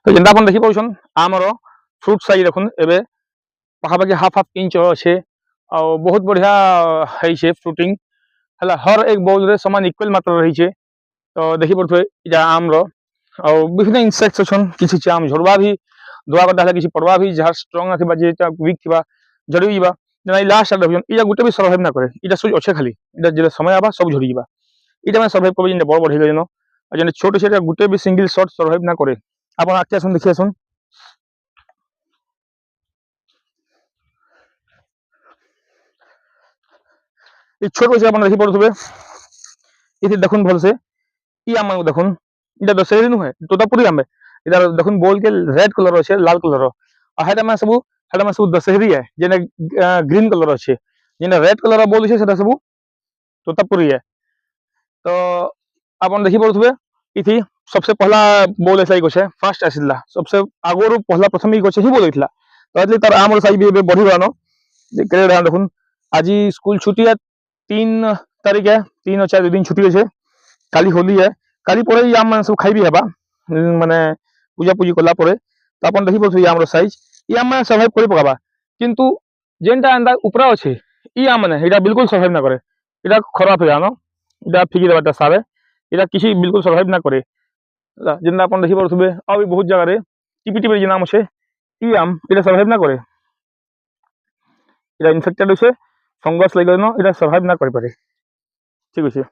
তো যেটা আপনার দেখি পাচ্ছেন আমার ফ্রুট সাইজ দেখুন এবে পাখাপাখি হাফ ইঞ্চ আছে बहुत बढ़िया है फ्रुटिंग है हर एक बाउल सामान इक्वल मात्रा रही। तो देखी पड़े इटा आम विभिन्न इनसेक्ट्स अच्छा किसी आम झड़वा भी धुआ कटा किसी पड़वा भी जहाँ स्ट्रंग ना वीक थी झड़ी जा लास्ट इटा गोटे भी सर्वाइव ना करे इटा सुज अच्छे खाली इटा जो समय आवा सब झड़ी जा इटा मैं सर्वाइव कर बड़ बढ़ गए जेन छोटे से गोटे भी सिंगल शॉट सर्वाइव ना करे आप आगे आसन देखिए आसन छोट बच्चे आप देखी पड़े ये देखुन भल से आम देखुन इटा दशहरी नुहे तोतापुरी आम इधर देखुन बोल के रेड कलर अच्छे लाल कलर और सब दशहरी है जेने ग्रीन कलर अच्छे जेने रेड कलर बोल अच्छे सब तोतापुरी है। तो आप देखी पड़े ये सबसे पहला बोल ऐसा गचे फास्ट आसला सबसे आगुरी पहला प्रथम ही गचे ही बोल होता तो एटली तार आम साइज भी बढ़ीगलान देखुन आज स्कूल छुट्टी है 3 तारीख है 3 और 4 2 दिन छुट्टी अच्छे काली होली है काली पर आम मान सब खाई हेबा माने पूजा पूजी कला तो आप देखी पड़े आम साइज ये आम सर्वाइव कर पकाबा किंतु जेनटा एंता उपरा अच्छे ये आम मैंने यहाँ बिल्कुल सर्वाइव ना करे इटा खराब है आनो इटा फिकी देवाटा सारे इटा किसी बिल्कुल सर्वाइव ना करे जेनटा आप देखी पड़े और भी बहुत जगह टिपी टिपी जेन आम अच्छे ये आम इटा सर्वाइव ना करे इटा इनफेक्टेड अच्छे फंगस लगे इटा सर्वाइव ना करे ठीक है।